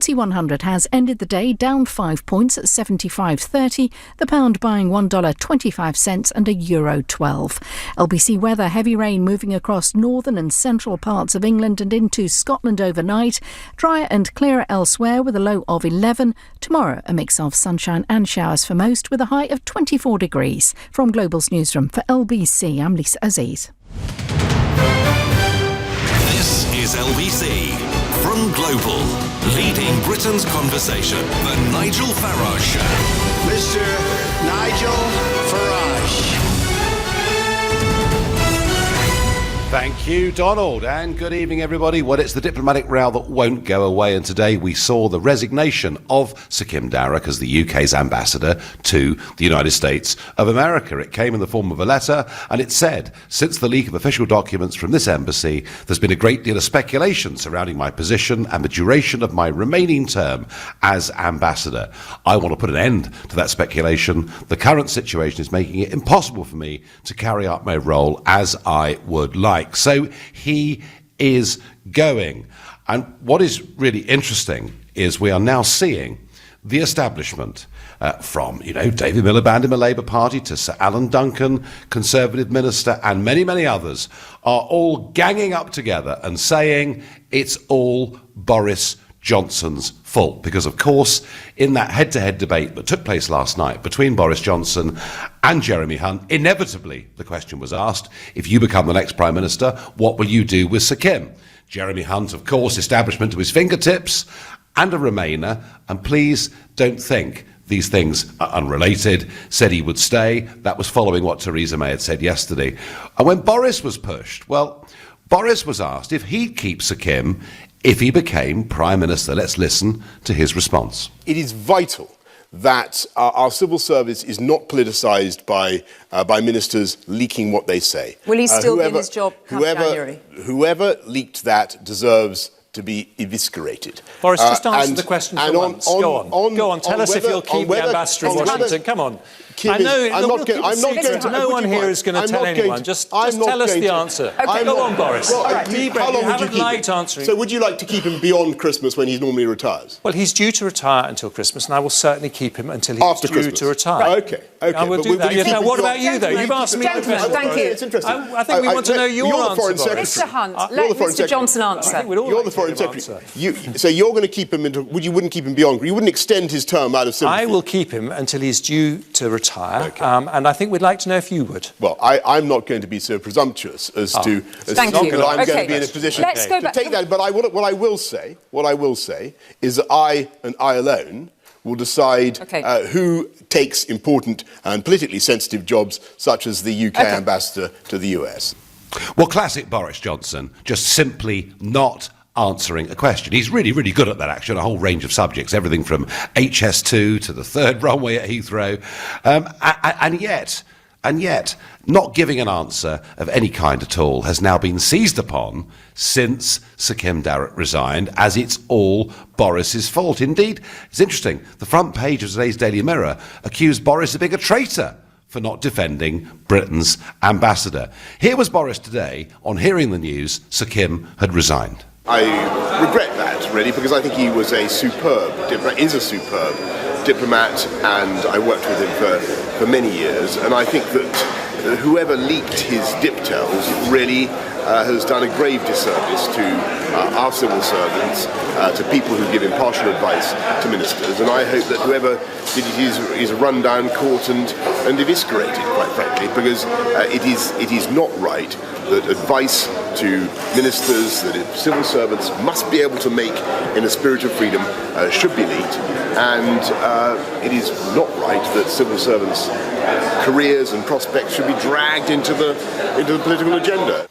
FTSE 100 has ended the day down 5 points at 75.30, the pound buying $1.25 and €1.12. LBC weather, heavy rain moving across northern and central parts of England and into Scotland overnight. Drier and clearer elsewhere with a low of 11. Tomorrow, a mix of sunshine and showers for most with a high of 24 degrees. From Global's newsroom for LBC, I'm Lisa Aziz. This is LBC from Global, leading Britain's conversation. The Nigel Farage Show. Mr. Nigel Farage. Thank you, Donald, and good evening, everybody. Well, it's the diplomatic row that won't go away, and today we saw the resignation of Sir Kim Darroch as the UK's ambassador to the United States of America. It came in the form of a letter, and it said, since the leak of official documents from this embassy, there's been a great deal of speculation surrounding my position and the duration of my remaining term as ambassador. I want to put an end to that speculation. The current situation is making it impossible for me to carry out my role as I would like. So he is going. And what is really interesting is we are now seeing the establishment from, David Miliband in the Labour Party to Sir Alan Duncan, Conservative Minister, and many, many others are all ganging up together and saying it's all Boris Johnson's fault. Because, of course, in that head-to-head debate that took place last night between Boris Johnson and Jeremy Hunt, inevitably the question was asked, if you become the next Prime Minister, what will you do with Sir Kim? Jeremy Hunt, of course, establishment to his fingertips and a Remainer, and please don't think these things are unrelated, said he would stay. That was following what Theresa May had said yesterday. And when Boris was pushed, well, Boris was asked if he'd keep Sir Kim if he became Prime Minister. Let's listen to his response. It is vital that our civil service is not politicised by ministers leaking what they say. Will he still be in his job come January? Whoever leaked that deserves to be eviscerated. Boris, just answer the question for once. Go on. Tell us if you'll keep the ambassador in Washington. Come on. I know. No one here is going to tell anyone. Just tell us the answer. Okay. Go on, Boris. How long would you keep liked answering. So would you like to keep him beyond Christmas when he normally retires? Well, he's due to retire until Christmas, and I will certainly keep him until he's due to retire. Right. Okay. I will do that. Now, what about you, though? You've asked me the question. Thank you. It's interesting. I think we want to know your answer, Boris. Mr. Hunt, let Mr. Johnson answer. You're the Foreign Secretary. So you're going to keep him into... You wouldn't keep him beyond... You wouldn't extend his term out of sympathy? I will keep him until he's due to retire. Okay. And I think we'd like to know if you would. Well, I'm not going to be so presumptuous as to I'm going to be in a position to take that. But what I will say is that I and I alone will decide who takes important and politically sensitive jobs, such as the UK ambassador to the US. Well, classic Boris Johnson, just simply not answering a question. He's really, really good at that, actually, on a whole range of subjects, everything from HS2 to the third runway at Heathrow, and yet, not giving an answer of any kind at all has now been seized upon since Sir Kim Darroch resigned, as it's all Boris's fault. Indeed, it's interesting, the front page of today's Daily Mirror accused Boris of being a traitor for not defending Britain's ambassador. Here was Boris today on hearing the news Sir Kim had resigned. I regret that, really, because I think he was is a superb diplomat, and I worked with him for many years, and I think that whoever leaked his diptels really has done a grave disservice to our civil servants, to people who give impartial advice to ministers, and I hope that whoever did it is run down, caught and eviscerated, quite frankly, because it is not right that advice to ministers, that civil servants must be able to make in a spirit of freedom, should be leaked, and it is not right that civil servants' careers and prospects should be dragged into the political agenda.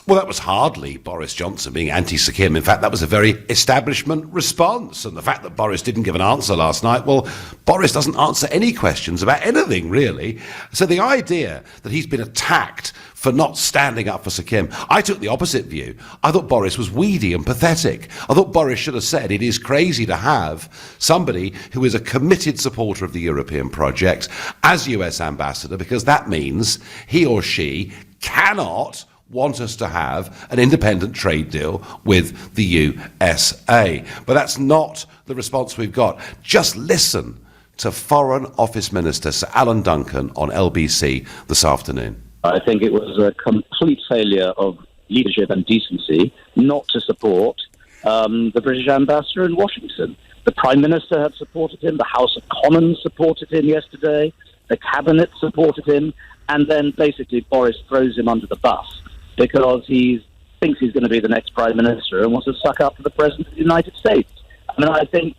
Well, that was hardly Boris Johnson being anti-Sir Kim. In fact, that was a very establishment response. And the fact that Boris didn't give an answer last night, well, Boris doesn't answer any questions about anything, really. So the idea that he's been attacked for not standing up for Sir Kim, I took the opposite view. I thought Boris was weedy and pathetic. I thought Boris should have said it is crazy to have somebody who is a committed supporter of the European project as US ambassador, because that means he or she cannot want us to have an independent trade deal with the USA. But that's not the response we've got. Just listen to Foreign Office Minister Sir Alan Duncan on LBC this afternoon. I think it was a complete failure of leadership and decency not to support the British ambassador in Washington. The Prime Minister had supported him, the House of Commons supported him yesterday, the Cabinet supported him, and then basically Boris throws him under the bus because he thinks he's going to be the next Prime Minister and wants to suck up to the President of the United States. I mean, I think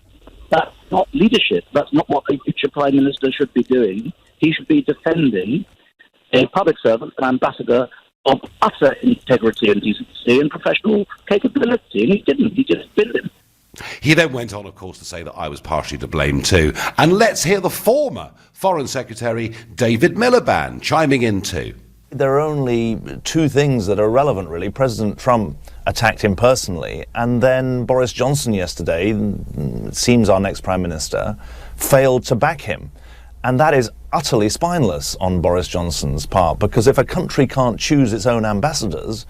that's not leadership. That's not what a future Prime Minister should be doing. He should be defending a public servant, an ambassador of utter integrity and decency and professional capability. And he didn't. He just bit him. He then went on, of course, to say that I was partially to blame too. And let's hear the former Foreign Secretary, David Miliband, chiming in too. There are only two things that are relevant, really. President Trump attacked him personally, and then Boris Johnson yesterday, it seems our next Prime Minister, failed to back him. And that is utterly spineless on Boris Johnson's part, because if a country can't choose its own ambassadors,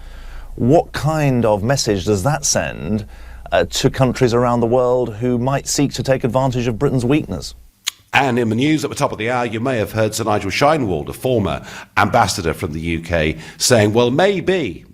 what kind of message does that send to countries around the world who might seek to take advantage of Britain's weakness? And in the news at the top of the hour, you may have heard Sir Nigel Farage, a former ambassador from the UK, saying, well, maybe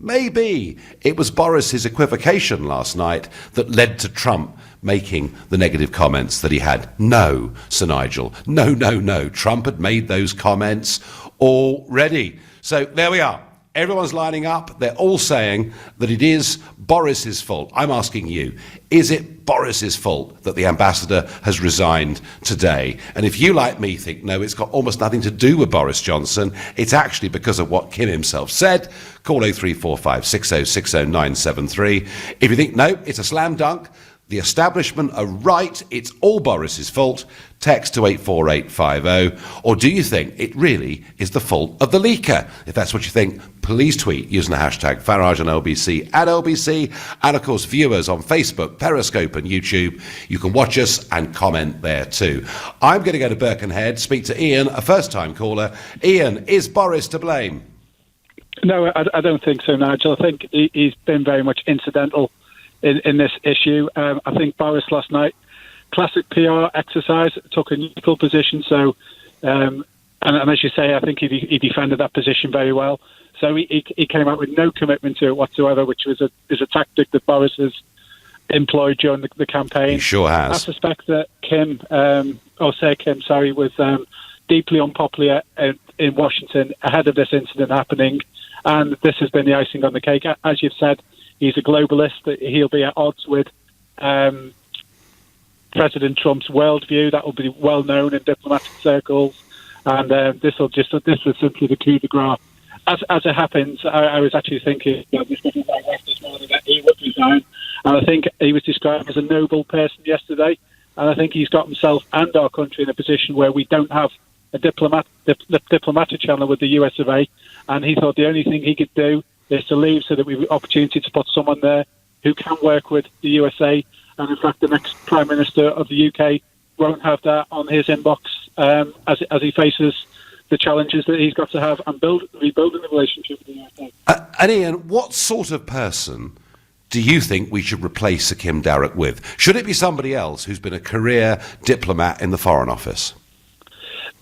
it was Boris's equivocation last night that led to Trump making the negative comments that he had. No, Sir Nigel, no. Trump had made those comments already. So there we are. Everyone's lining up. They're all saying that it is Boris's fault. I'm asking you, is it Boris's fault that the ambassador has resigned today? And if you, like me, think, no, it's got almost nothing to do with Boris Johnson, it's actually because of what Kim himself said, call 0345 6060 973. If you think, no, it's a slam dunk, the establishment are right, it's all Boris's fault, text to 84850. Or do you think it really is the fault of the leaker? If that's what you think, please tweet using the hashtag Farage on LBC at LBC. And of course, viewers on Facebook, Periscope and YouTube, you can watch us and comment there too. I'm going to go to Birkenhead, speak to Ian, a first-time caller. Ian, is Boris to blame? No, I don't think so, Nigel. I think he's been very much incidental in this issue. I think Boris last night, classic PR exercise, took a neutral position. So, and as you say, I think he defended that position very well. So he came out with no commitment to it whatsoever, which is a tactic that Boris has employed during the campaign. He sure has. I suspect that Sir Kim, was deeply unpopular in Washington ahead of this incident happening, and this has been the icing on the cake. As you've said, he's a globalist. He'll be at odds with President Trump's worldview. That will be well known in diplomatic circles, and this was simply the coup de grace. As it happens, I was actually thinking this morning that he would resign, and I think he was described as a noble person yesterday, and I think he's got himself and our country in a position where we don't have a diplomatic channel with the US of A, and he thought the only thing he could do is to leave so that we have the opportunity to put someone there who can work with the USA. And in fact, the next Prime Minister of the UK won't have that on his inbox as he faces the challenges that he's got to have and rebuilding the relationship with the USA. And Ian, what sort of person do you think we should replace Sir Kim Darroch with? Should it be somebody else who's been a career diplomat in the Foreign Office?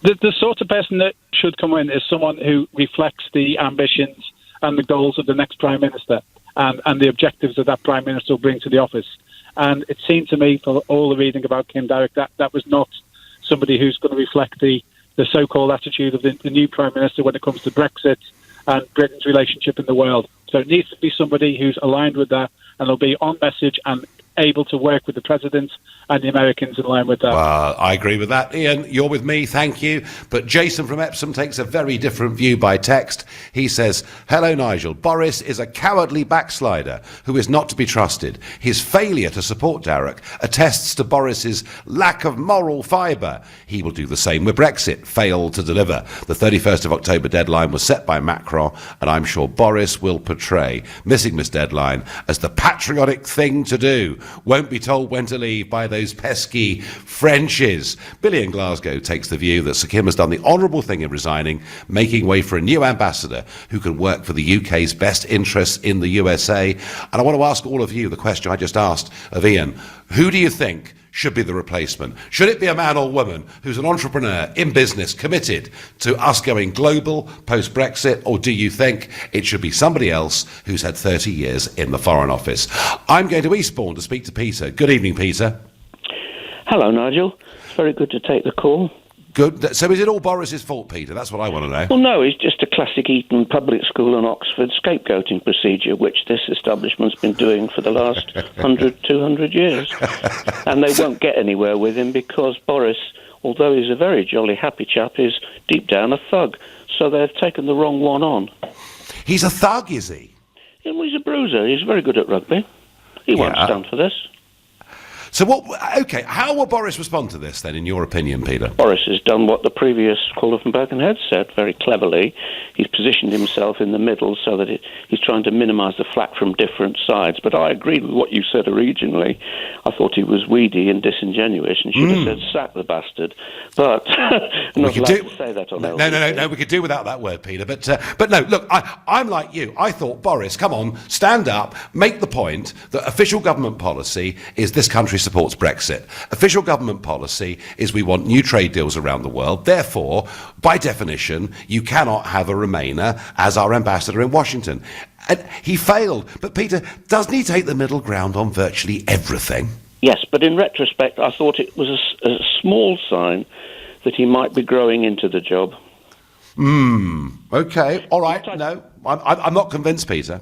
The sort of person that should come in is someone who reflects the ambitions and the goals of the next Prime Minister and the objectives that that Prime Minister will bring to the office. And it seemed to me, for all the reading about Kim Darroch, that was not somebody who's going to reflect the so-called attitude of the new Prime Minister when it comes to Brexit and Britain's relationship in the world. So it needs to be somebody who's aligned with that and will be on message and able to work with the President and the Americans in line with that. I agree with that. Ian, you're with me, thank you. But Jason from Epsom takes a very different view by text. He says, hello Nigel, Boris is a cowardly backslider who is not to be trusted. His failure to support Darroch attests to Boris's lack of moral fibre. He will do the same with Brexit, fail to deliver. The 31st of October deadline was set by Macron, and I'm sure Boris will portray missing this deadline as the patriotic thing to do. won't be told when to leave by those pesky Frenchies. Billy in Glasgow takes the view that Sir Kim has done the honourable thing in resigning, making way for a new ambassador who can work for the UK's best interests in the USA. And I want to ask all of you the question I just asked of Ian. Who do you think should be the replacement? Should it be a man or woman who's an entrepreneur, in business, committed to us going global post-Brexit, or do you think it should be somebody else who's had 30 years in the Foreign Office? I'm going to Eastbourne to speak to Peter. Good evening, Peter. Hello, Nigel. It's very good to take the call. Good. So is it all Boris's fault, Peter? That's what I want to know. Well, no, it's just a classic Eton public school and Oxford scapegoating procedure, which this establishment's been doing for the last 100, 200 years. And they won't get anywhere with him because Boris, although he's a very jolly, happy chap, is deep down a thug. So they've taken the wrong one on. He's a thug, is he? Yeah, well, he's a bruiser. He's very good at rugby. He won't stand for this. So how will Boris respond to this then, in your opinion, Peter? Boris has done what the previous caller from Birkenhead said very cleverly. He's positioned himself in the middle so that he's trying to minimise the flak from different sides. But I agreed with what you said originally. I thought he was weedy and disingenuous and should have said sack the bastard. But I'm not allowed to say that on LBC. No, we could do without that word, Peter. But no, look, I'm like you. I thought, Boris, come on, stand up, make the point that official government policy is this country supports Brexit. Official government policy is we want new trade deals around the world. Therefore, by definition, you cannot have a Remainer as our ambassador in Washington. And he failed. But Peter, doesn't he take the middle ground on virtually everything? Yes, but in retrospect, I thought it was a small sign that he might be growing into the job. Okay, all right. No, I'm not convinced, Peter.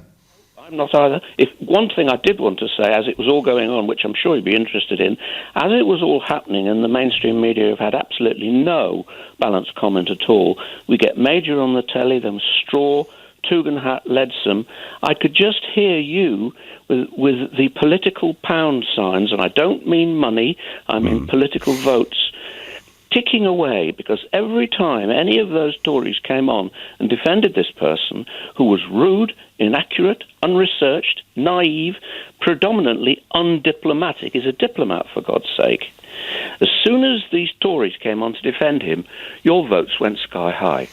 I'm not either. If one thing I did want to say, as it was all going on, which I'm sure you'd be interested in, as it was all happening and the mainstream media have had absolutely no balanced comment at all, we get Major on the telly, then Straw, Tugendhat, Leadsom. I could just hear you with the political pound signs, and I don't mean money, I mean political votes, ticking away, because every time any of those Tories came on and defended this person who was rude, inaccurate, unresearched, naive, predominantly undiplomatic, is a diplomat, for God's sake. As soon as these Tories came on to defend him, your votes went sky high.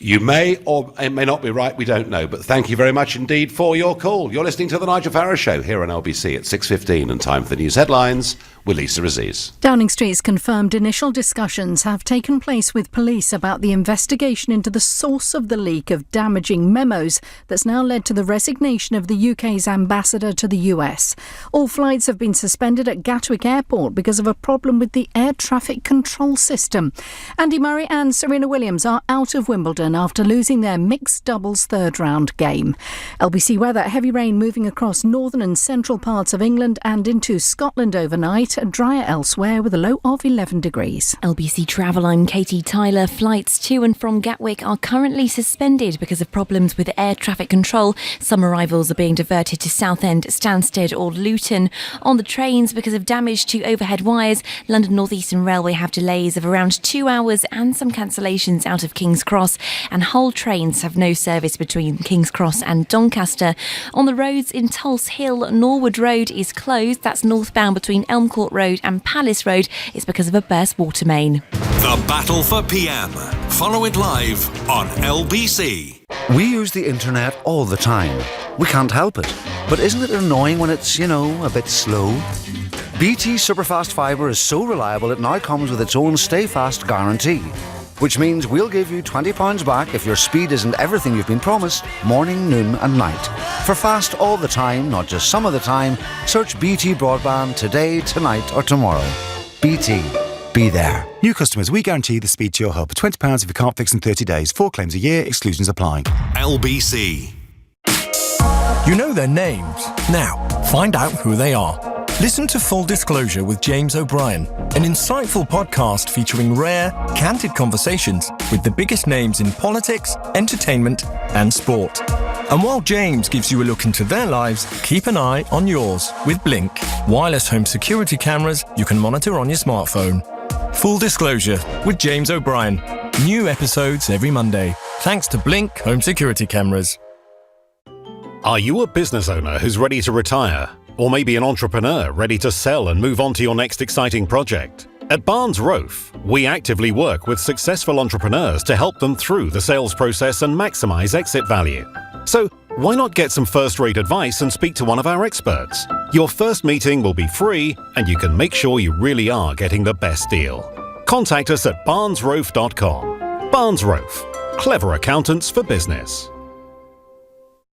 You may or may not be right, we don't know, but thank you very much indeed for your call. You're listening to The Nigel Farage Show here on LBC at 6:15, and time for the news headlines with Lisa Aziz. Downing Street's confirmed initial discussions have taken place with police about the investigation into the source of the leak of damaging memos that's now led to the resignation of the UK's ambassador to the US. All flights have been suspended at Gatwick Airport because of a problem with the air traffic control system. Andy Murray and Serena Williams are out of Wimbledon after losing their mixed doubles third-round game. LBC weather: heavy rain moving across northern and central parts of England and into Scotland overnight. Drier elsewhere with a low of 11 degrees. LBC Travel, I'm Katie Tyler. Flights to and from Gatwick are currently suspended because of problems with air traffic control. Some arrivals are being diverted to Southend, Stansted or Luton. On the trains, because of damage to overhead wires, London North Eastern Railway have delays of around 2 hours and some cancellations out of King's Cross. And Hull trains have no service between King's Cross and Doncaster. On the roads in Tulse Hill, Norwood Road is closed. That's northbound between Elm Court Road and Palace Road. It's because of a burst water main. The Battle for PM. Follow it live on LBC. We use the internet all the time. We can't help it. But isn't it annoying when it's, a bit slow? BT Superfast Fibre is so reliable it now comes with its own Stay Fast guarantee, which means we'll give you £20 back if your speed isn't everything you've been promised, morning, noon and night. For fast all the time, not just some of the time, search BT Broadband today, tonight or tomorrow. BT. Be there. New customers, we guarantee the speed to your hub. £20 if you can't fix in 30 days. 4 claims a year, exclusions apply. LBC. You know their names. Now, find out who they are. Listen to Full Disclosure with James O'Brien, an insightful podcast featuring rare, candid conversations with the biggest names in politics, entertainment and sport. And while James gives you a look into their lives, keep an eye on yours with Blink, wireless home security cameras you can monitor on your smartphone. Full Disclosure with James O'Brien. New episodes every Monday, thanks to Blink home security cameras. Are you a business owner who's ready to retire? Or maybe an entrepreneur ready to sell and move on to your next exciting project? At Barnes Rofe, we actively work with successful entrepreneurs to help them through the sales process and maximise exit value. So why not get some first-rate advice and speak to one of our experts? Your first meeting will be free and you can make sure you really are getting the best deal. Contact us at barnesrofe.com. Barnes Rofe, clever accountants for business.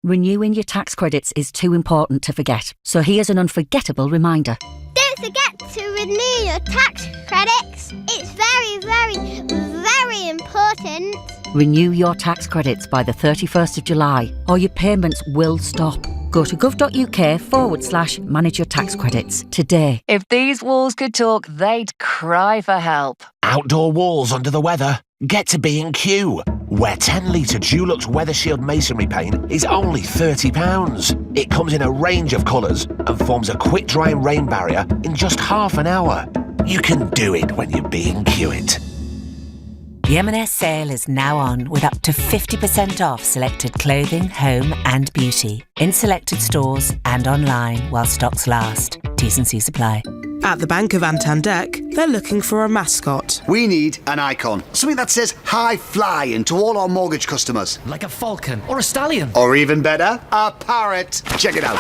Renewing your tax credits is too important to forget, so here's an unforgettable reminder. Don't forget to renew your tax credits. It's very, very, very important. Renew your tax credits by the 31st of July, or your payments will stop. Go to gov.uk/manage your tax credits today. If these walls could talk, they'd cry for help. Outdoor walls under the weather? Get to B&Q, where 10-litre Dulux Weather Shield masonry paint is only £30. It comes in a range of colours and forms a quick-drying rain barrier in just half an hour. You can do it when you B&Q it. The M&S sale is now on with up to 50% off selected clothing, home and beauty in selected stores and online while stocks last. T&Cs apply. At the Bank of Antandek, they're looking for a mascot. We need an icon. Something that says high flying to all our mortgage customers. Like a falcon or a stallion. Or even better, a parrot. Check it out.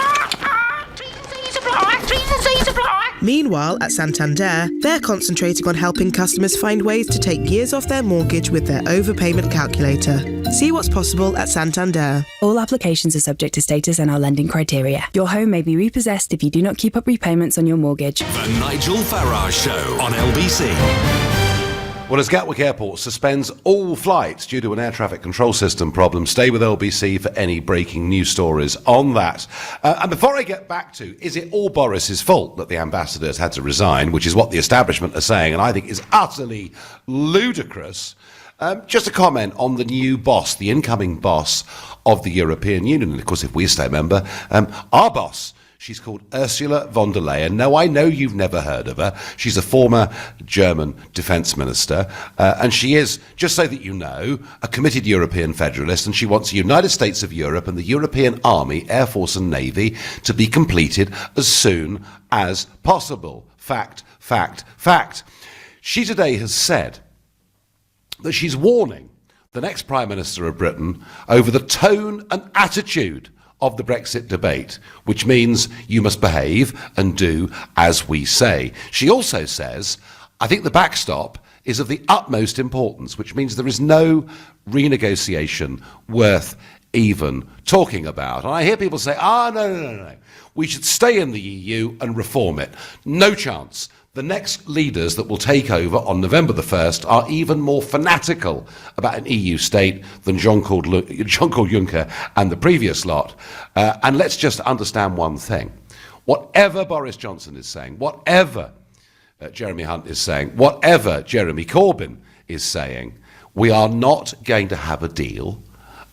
Meanwhile, at Santander, they're concentrating on helping customers find ways to take years off their mortgage with their overpayment calculator. See what's possible at Santander. All applications are subject to status and our lending criteria. Your home may be repossessed if you do not keep up repayments on your mortgage. The Nigel Farage Show on LBC. Well, as Gatwick Airport suspends all flights due to an air traffic control system problem, stay with LBC for any breaking news stories on that. And before I get back to, is it all Boris's fault that the ambassadors had to resign, which is what the establishment are saying, and I think is utterly ludicrous, just a comment on the new boss, the incoming boss of the European Union. And of course, if we stay a member, our boss. She's called Ursula von der Leyen. No, I know you've never heard of her. She's a former German defence minister, and she is, just so that you know, a committed European federalist, and she wants the United States of Europe and the European Army, Air Force and Navy to be completed as soon as possible. Fact, fact, fact. She today has said that she's warning the next Prime Minister of Britain over the tone and attitude of the Brexit debate, which means you must behave and do as we say. She also says, I think the backstop is of the utmost importance, which means there is no renegotiation worth even talking about. And I hear people say, no. We should stay in the EU and reform it. No chance. The next leaders that will take over on November the 1st are even more fanatical about an EU state than Jean-Claude Juncker and the previous lot. And let's just understand one thing. Whatever Boris Johnson is saying, whatever Jeremy Hunt is saying, whatever Jeremy Corbyn is saying, we are not going to have a deal,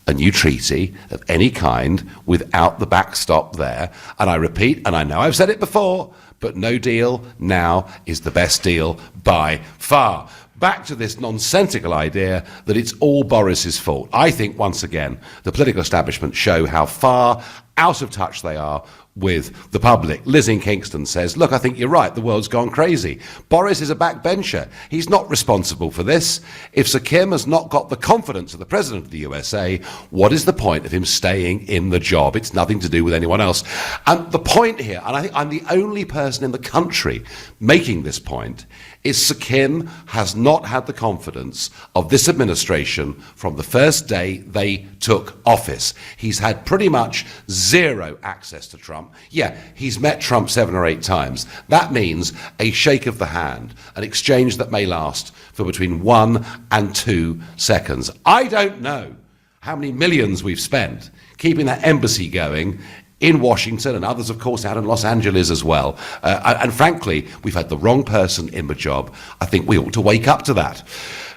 a new treaty of any kind without the backstop there. And I repeat, and I know I've said it before, but no deal now is the best deal by far. Back to this nonsensical idea that it's all Boris's fault. I think, once again, the political establishment show how far out of touch they are with the public. Liz in Kingston says, look, I think you're right, the world's gone crazy. Boris is a backbencher. He's not responsible for this. If Sir Kim has not got the confidence of the President of the USA, what is the point of him staying in the job? It's nothing to do with anyone else. And the point here, and I think I'm the only person in the country making this point, is Sir Kim has not had the confidence of this administration from the first day they took office. He's had pretty much zero access to Trump. Yeah, he's met Trump 7 or 8 times. That means a shake of the hand, an exchange that may last for between 1 and 2 seconds. I don't know how many millions we've spent keeping that embassy going in Washington, and others, of course, out in Los Angeles as well. And frankly, we've had the wrong person in the job. I think we ought to wake up to that.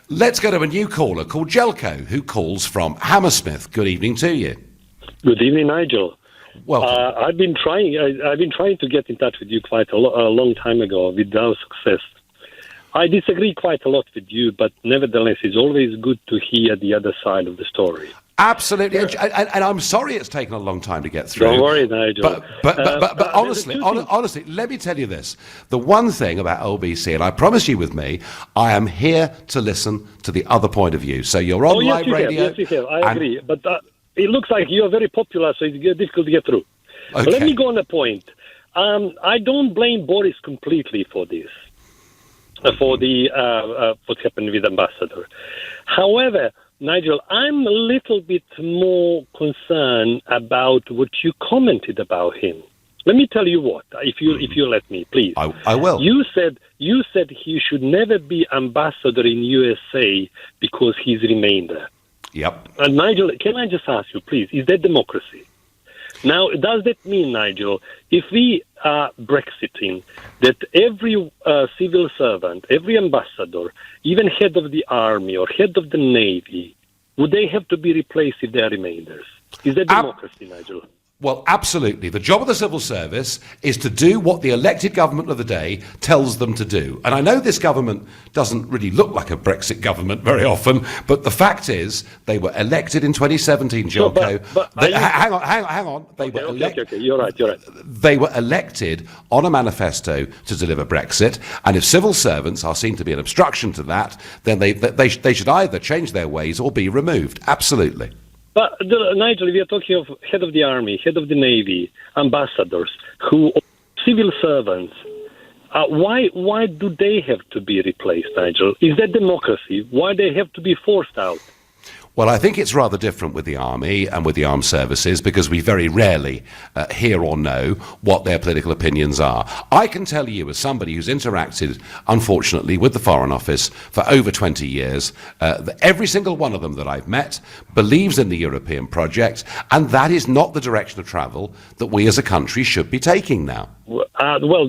Let's go to a new caller called Jelko, who calls from Hammersmith. Good evening to you. Good evening, Nigel. Welcome. I've been trying to get in touch with you quite a long time ago without success. I disagree quite a lot with you, but nevertheless, it's always good to hear the other side of the story. Absolutely, and I'm sorry it's taken a long time to get through. Don't worry, Nigel. But honestly, let me tell you this. The one thing about LBC, and I promise you with me, I am here to listen to the other point of view. So you're on live radio. Yes, you have. I agree. But it looks like you're very popular, so it's difficult to get through. Okay. Let me go on a point. I don't blame Boris completely for this, for what's happened with Ambassador. However, Nigel, I'm a little bit more concerned about what you commented about him. Let me tell you what, if you let me, please. I will. You said he should never be ambassador in USA because he's Remainder. Yep. And Nigel, can I just ask you, please, is that democracy? Now, does that mean, Nigel, if we are Brexiting, that every civil servant, every ambassador, even head of the army or head of the navy, would they have to be replaced if they are Remainders? Is that democracy, Nigel? Well, absolutely. The job of the civil service is to do what the elected government of the day tells them to do. And I know this government doesn't really look like a Brexit government very often, but the fact is they were elected in 2017, Jilko. Hang on. Okay, you're right. They were elected on a manifesto to deliver Brexit, and if civil servants are seen to be an obstruction to that, then they should either change their ways or be removed. Absolutely. But, Nigel, we are talking of head of the army, head of the navy, ambassadors, civil servants. Why do they have to be replaced, Nigel? Is that democracy? Why they have to be forced out? Well, I think it's rather different with the army and with the armed services because we very rarely hear or know what their political opinions are. I can tell you, as somebody who's interacted, unfortunately, with the Foreign Office for over 20 years, that every single one of them that I've met believes in the European project, and that is not the direction of travel that we as a country should be taking now. Well,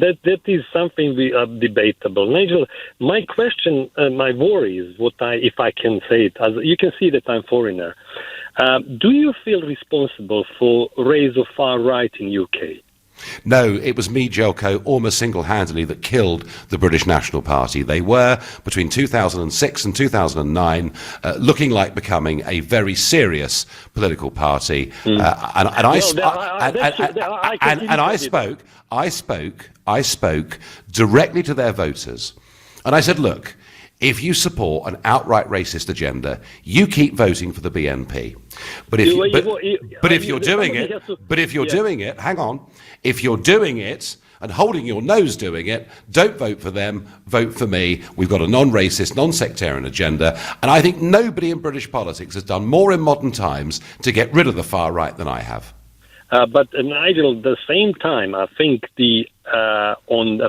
that is something debatable. Nigel, my question, my worry is if I can say it, as you can see that I'm foreigner. Do you feel responsible for rise of far right in UK? No, it was me, Jelko, almost single-handedly that killed the British National Party. They were, between 2006 and 2009, looking like becoming a very serious political party. I spoke directly to their voters. And I said, look, if you support an outright racist agenda, you keep voting for the BNP. But if you're doing it, hang on. If you're doing it and holding your nose doing it, don't vote for them, vote for me. We've got a non-racist, non-sectarian agenda. And I think nobody in British politics has done more in modern times to get rid of the far right than I have. But Nigel, at the same time, I think on the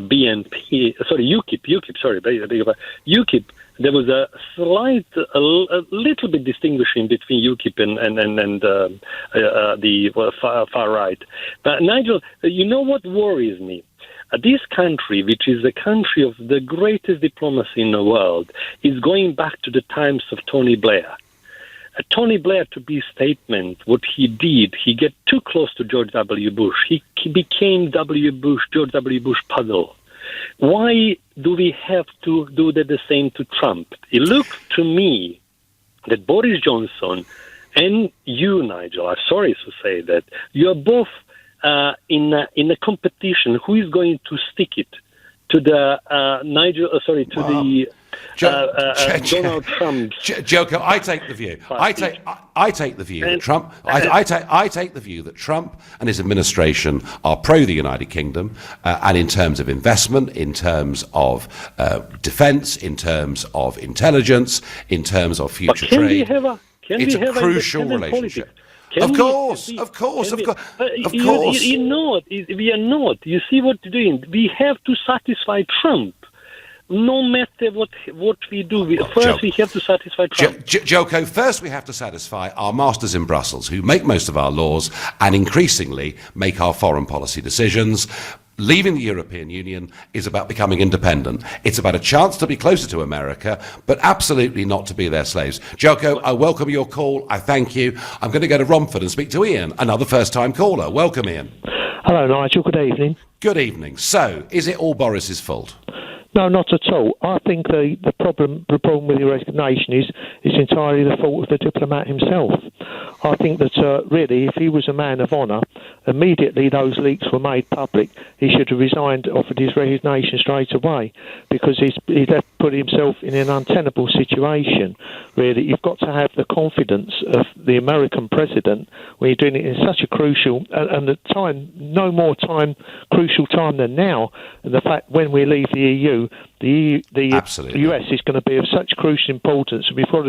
UKIP, there was a slight, a little bit distinguishing between UKIP and the far right. But Nigel, you know what worries me? This country, which is the country of the greatest diplomacy in the world, is going back to the times of Tony Blair. Tony Blair, to be statement, what he did, he get too close to George W. Bush. He became George W. Bush puzzle. Why do we have to do the same to Trump? It looks to me that Boris Johnson and you, Nigel, I'm sorry to say that, you're both in a competition. Who is going to stick it to the Donald Trump? Joko, I take the view. I take the view that Trump. I take the view that Trump and his administration are pro the United Kingdom, and in terms of investment, in terms of defence, in terms of intelligence, in terms of future trade. It's a crucial relationship. Of course. We are not. You see what we're doing? We have to satisfy Trump. No matter what we do, we have to satisfy Trump. Joko, first we have to satisfy our masters in Brussels, who make most of our laws and increasingly make our foreign policy decisions. Leaving the European Union is about becoming independent. It's about a chance to be closer to America, but absolutely not to be their slaves. Joko, I welcome your call. I thank you. I'm going to go to Romford and speak to Ian, another first-time caller. Welcome, Ian. Hello, Nigel. Good evening. Good evening. So, is it all Boris's fault? No, not at all. I think the problem with the resignation is entirely the fault of the diplomat himself. I think that really, if he was a man of honour, immediately those leaks were made public, he should have resigned, offered his resignation straight away, because he's put himself in an untenable situation. Really, you've got to have the confidence of the American president when you're doing it in such a crucial and the time, no more time, crucial time than now. And the fact when we leave the EU, the US is going to be of such crucial importance. We've got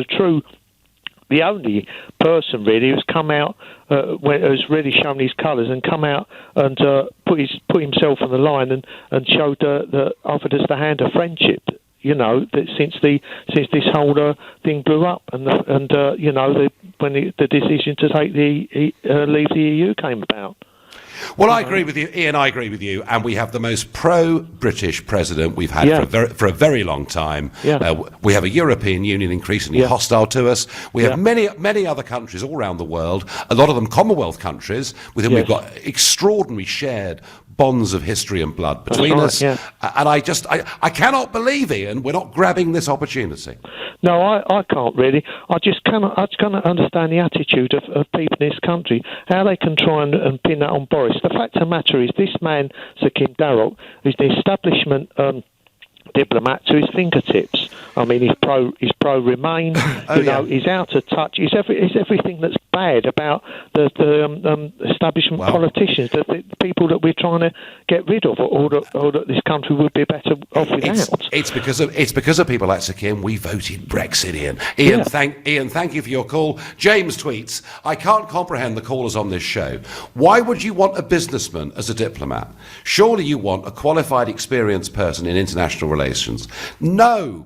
the only person really who's come out, has really shown his colours and come out and put himself on the line and showed offered us the hand of friendship. You know, that since this whole thing blew up, and you know, when the decision to take leave the EU came about. Well, I agree with you, Ian. I agree with you, and we have the most pro-British president we've had for a very long time. We have a European Union increasingly hostile to us. We have many other countries all around the world, a lot of them Commonwealth countries, with whom we've got extraordinary shared bonds of history and blood between us. And I cannot believe, Ian, we're not grabbing this opportunity. No, I can't really. I cannot understand the attitude of people in this country, how they can try and pin that on Boris. The fact of the matter is, this man, Sir Kim Darroch, is the establishment diplomat to his fingertips. I mean, he's pro Remain. He's out of touch. He's everything that's bad about the establishment politicians, the people that we're trying to get rid of, or that this country would be better off without. It's because of people like Sir Kim we voted Brexit, Ian. Ian, thank you for your call. James tweets, I can't comprehend the callers on this show. Why would you want a businessman as a diplomat? Surely you want a qualified, experienced person in international relations. No,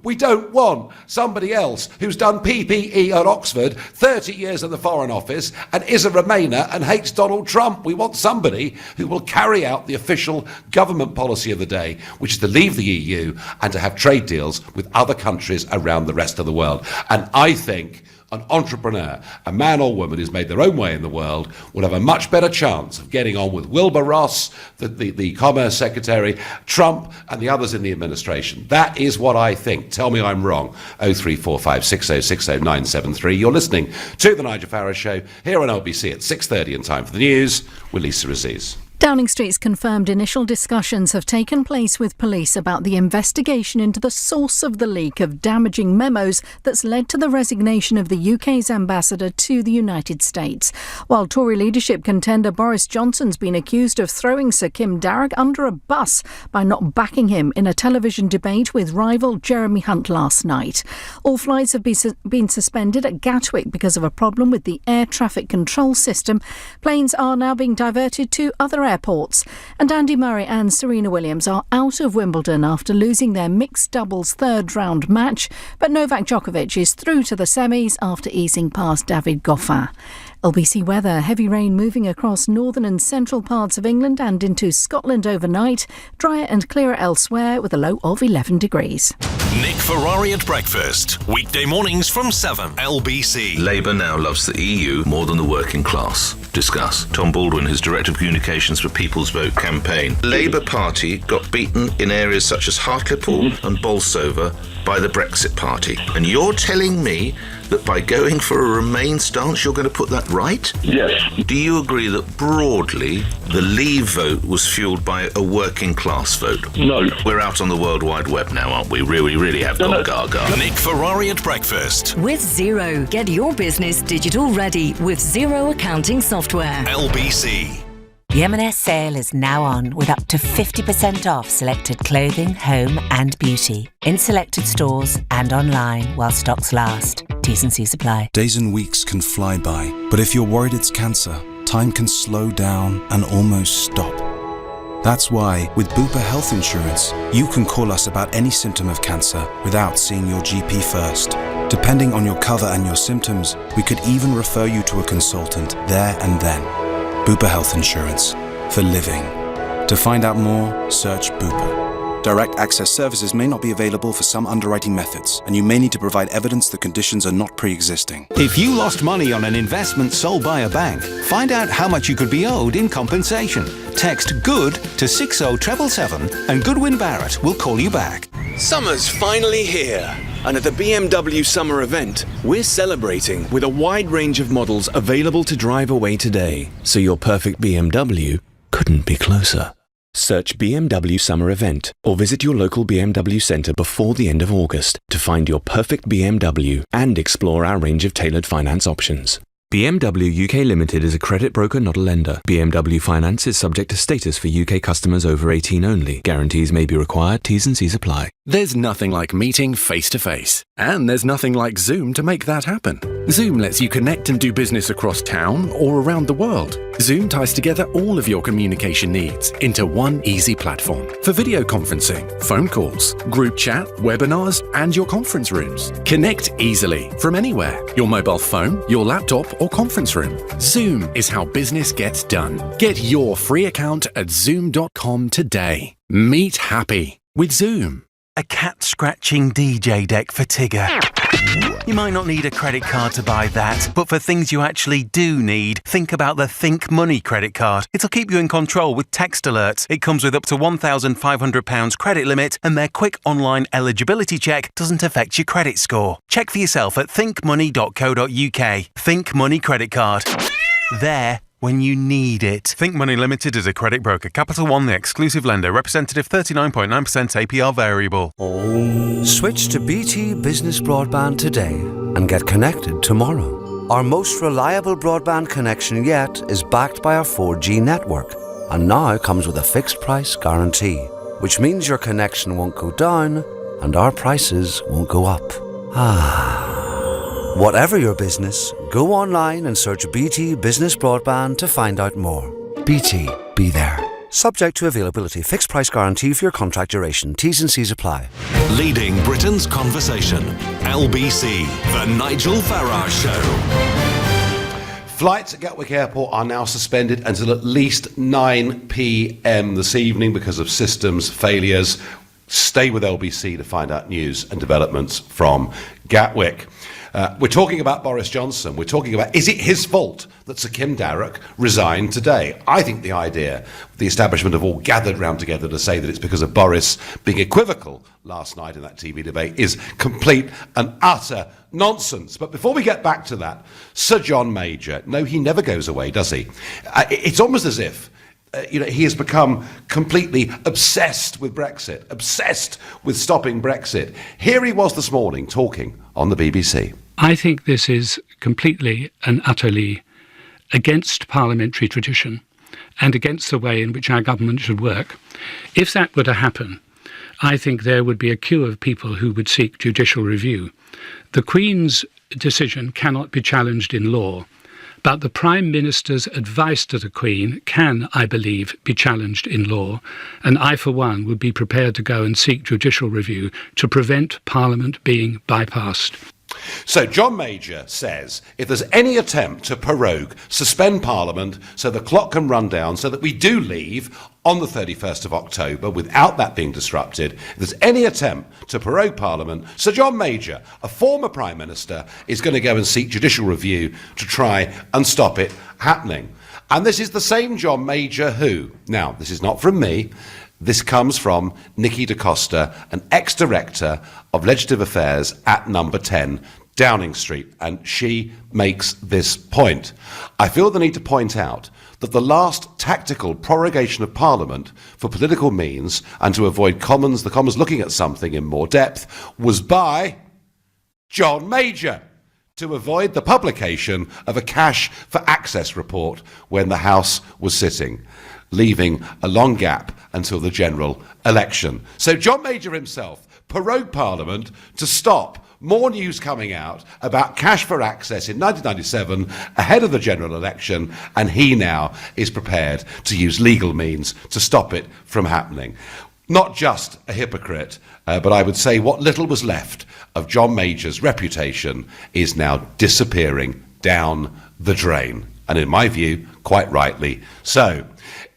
we don't want somebody else who's done PPE at Oxford, 30 years at the Foreign Office, and is a Remainer and hates Donald Trump. We want somebody who will carry out the official government policy of the day, which is to leave the EU and to have trade deals with other countries around the rest of the world. And I think an entrepreneur, a man or woman who's made their own way in the world, will have a much better chance of getting on with Wilbur Ross, the Commerce Secretary, Trump, and the others in the administration. That is what I think. Tell me I'm wrong. 0345 6060 973. You're listening to The Nigel Farage Show here on LBC at 6:30 in time for the news with Lisa Aziz. Downing Street's confirmed initial discussions have taken place with police about the investigation into the source of the leak of damaging memos that's led to the resignation of the UK's ambassador to the United States. While Tory leadership contender Boris Johnson's been accused of throwing Sir Kim Darroch under a bus by not backing him in a television debate with rival Jeremy Hunt last night. All flights have been suspended at Gatwick because of a problem with the air traffic control system. Planes are now being diverted to other airports. And Andy Murray and Serena Williams are out of Wimbledon after losing their mixed doubles third round match, but Novak Djokovic is through to the semis after easing past David Goffin. LBC weather, heavy rain moving across northern and central parts of England and into Scotland overnight, drier and clearer elsewhere with a low of 11 degrees. Nick Ferrari at breakfast, weekday mornings from 7, LBC. Labour now loves the EU more than the working class. Discuss. Tom Baldwin, his Director of Communications for People's Vote campaign. Labour Party got beaten in areas such as Hartlepool and Bolsover by the Brexit Party. And you're telling me that by going for a Remain stance, you're going to put that right? Yes. Do you agree that broadly the Leave vote was fueled by a working class vote? No. We're out on the World Wide Web now, aren't we? We really have gone gaga. Nick Ferrari at breakfast. With Xero, get your business digital ready with Xero accounting software. LBC. The M&S sale is now on with up to 50% off selected clothing, home and beauty in selected stores and online while stocks last. T's and C's apply. Days and weeks can fly by, but if you're worried it's cancer, time can slow down and almost stop. That's why, with Bupa Health Insurance, you can call us about any symptom of cancer without seeing your GP first. Depending on your cover and your symptoms, we could even refer you to a consultant there and then. Bupa Health Insurance. For living. To find out more, search Bupa. Direct access services may not be available for some underwriting methods, and you may need to provide evidence that conditions are not pre-existing. If you lost money on an investment sold by a bank, find out how much you could be owed in compensation. Text GOOD to 60777 and Goodwin Barrett will call you back. Summer's finally here, and at the BMW Summer event, we're celebrating with a wide range of models available to drive away today, so your perfect BMW couldn't be closer. Search BMW Summer Event or visit your local BMW centre before the end of August to find your perfect BMW and explore our range of tailored finance options. BMW UK Limited is a credit broker, not a lender. BMW Finance is subject to status for UK customers over 18 only. Guarantees may be required. T's and C's apply. There's nothing like meeting face-to-face. And there's nothing like Zoom to make that happen. Zoom lets you connect and do business across town or around the world. Zoom ties together all of your communication needs into one easy platform for video conferencing, phone calls, group chat, webinars, and your conference rooms. Connect easily from anywhere, your mobile phone, your laptop, or conference room. Zoom is how business gets done. Get your free account at zoom.com today. Meet happy with Zoom. A cat-scratching DJ deck for Tigger. You might not need a credit card to buy that, but for things you actually do need, think about the Think Money credit card. It'll keep you in control with text alerts. It comes with up to £1,500 credit limit, and their quick online eligibility check doesn't affect your credit score. Check for yourself at thinkmoney.co.uk. Think Money credit card. There when you need it. Think Money Limited is a credit broker. Capital One, the exclusive lender. Representative 39.9% APR variable. Switch to BT Business Broadband today and get connected tomorrow. Our most reliable broadband connection yet is backed by our 4G network and now comes with a fixed price guarantee, which means your connection won't go down and our prices won't go up. Whatever your business, go online and search BT Business Broadband to find out more. BT, be there. Subject to availability. Fixed price guarantee for your contract duration. T's and C's apply. Leading Britain's conversation. LBC, The Nigel Farage Show. Flights at Gatwick Airport are now suspended until at least 9 p.m. this evening because of systems failures. Stay with LBC to find out news and developments from Gatwick. We're talking about Boris Johnson. We're talking about, is it his fault that Sir Kim Darroch resigned today? I think the idea, the establishment have all gathered round together to say that it's because of Boris being equivocal last night in that TV debate is complete and utter nonsense. But before we get back to that, Sir John Major, no, he never goes away, does he? It's almost as if he has become completely obsessed with Brexit, obsessed with stopping Brexit. Here he was this morning talking on the BBC. I think this is completely and utterly against parliamentary tradition and against the way in which our government should work. If that were to happen, I think there would be a queue of people who would seek judicial review. The Queen's decision cannot be challenged in law, but the Prime Minister's advice to the Queen can, I believe, be challenged in law, and I, for one, would be prepared to go and seek judicial review to prevent Parliament being bypassed. So John Major says if there's any attempt to prorogue, suspend Parliament so the clock can run down so that we do leave on the 31st of October without that being disrupted, if there's any attempt to prorogue Parliament, Sir John Major, a former Prime Minister, is going to go and seek judicial review to try and stop it happening. And this is the same John Major who, now this is not from me, this comes from Nikki DaCosta, an ex-director of Legislative Affairs at number 10 Downing Street, and she makes this point. I feel the need to point out that the last tactical prorogation of Parliament for political means and to avoid the Commons looking at something in more depth was by John Major to avoid the publication of a cash for access report when the House was sitting, leaving a long gap until the general election. So John Major himself prorogued Parliament to stop more news coming out about cash for access in 1997 ahead of the general election, and he now is prepared to use legal means to stop it from happening. Not just a hypocrite, but I would say what little was left of John Major's reputation is now disappearing down the drain. And in my view, quite rightly so.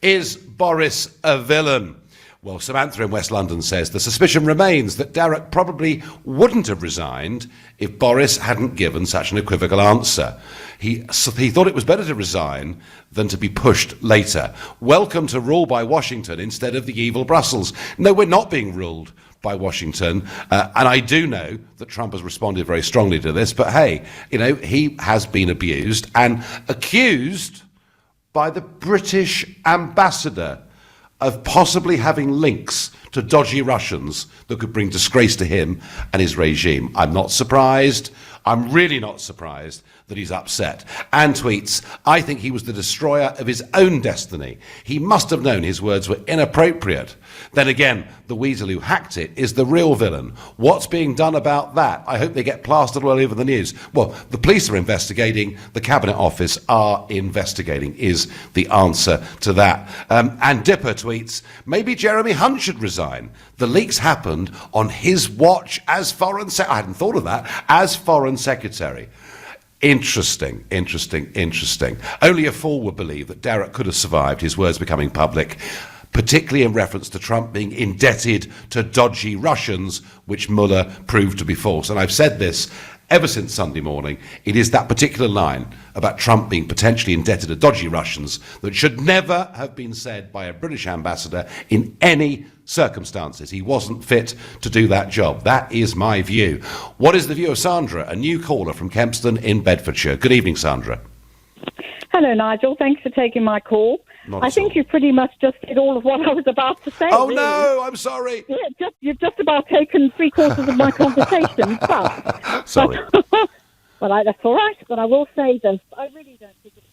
Is Boris a villain? Well, Samantha in West London says the suspicion remains that Darroch probably wouldn't have resigned if Boris hadn't given such an equivocal answer. He thought it was better to resign than to be pushed later. Welcome to rule by Washington instead of the evil Brussels. No, we're not being ruled by Washington, and I do know that Trump has responded very strongly to this, but hey, he has been abused and accused by the British ambassador of possibly having links to dodgy Russians that could bring disgrace to him and his regime. I'm not surprised. I'm really not surprised that he's upset. And tweets, I think he was the destroyer of his own destiny. He must have known his words were inappropriate. Then again, the weasel who hacked it is the real villain. What's being done about that? I hope they get plastered all over the news. Well, the police are investigating. The Cabinet Office are investigating, is the answer to that. And Dipper tweets, maybe Jeremy Hunt should resign. The leaks happened on his watch as Foreign Secretary. I hadn't thought of that. As Foreign Secretary. Interesting. Only a fool would believe that Darroch could have survived his words becoming public, particularly in reference to Trump being indebted to dodgy Russians, which Mueller proved to be false. And I've said this ever since Sunday morning. It is that particular line about Trump being potentially indebted to dodgy Russians that should never have been said by a British ambassador in any circumstances. He wasn't fit to do that job. That is my view. What is the view of Sandra, a new caller from Kempston in Bedfordshire? Good evening, Sandra. Hello, Nigel. Thanks for taking my call. I think you pretty much just did all of what I was about to say. Oh, really. no, I'm sorry. Yeah, you've just about taken 3/4 of my conversation. But, sorry. But that's all right. But I will say this. I really don't think it's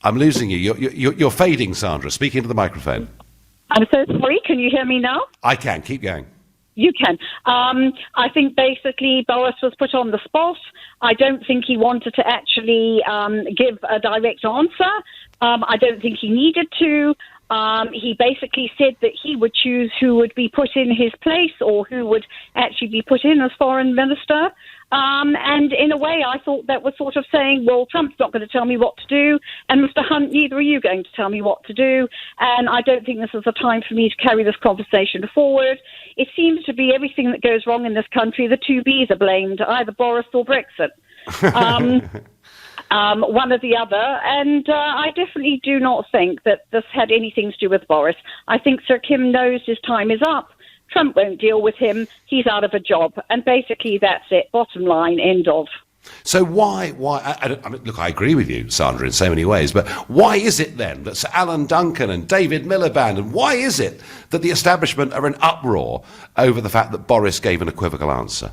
I'm losing you. You're fading, Sandra. Speak into the microphone. I'm so sorry. Can you hear me now? I can. Keep going. You can. I think basically Boris was put on the spot. I don't think he wanted to actually give a direct answer. I don't think he needed to. He basically said that he would choose who would be put in his place or who would actually be put in as foreign minister. And in a way, I thought that was sort of saying, well, Trump's not going to tell me what to do, and Mr. Hunt, neither are you going to tell me what to do. And I don't think this is a time for me to carry this conversation forward. It seems to be everything that goes wrong in this country, the two Bs are blamed, either Boris or Brexit. One or the other, and I definitely do not think that this had anything to do with Boris. I think Sir Kim knows his time is up. Trump won't deal with him. He's out of a job. And basically that's it. Bottom line, end of. So why I mean, look, I agree with you, Sandra, in so many ways, but why is it then that Sir Alan Duncan and David Miliband, and why is it that the establishment are in uproar over the fact that Boris gave an equivocal answer?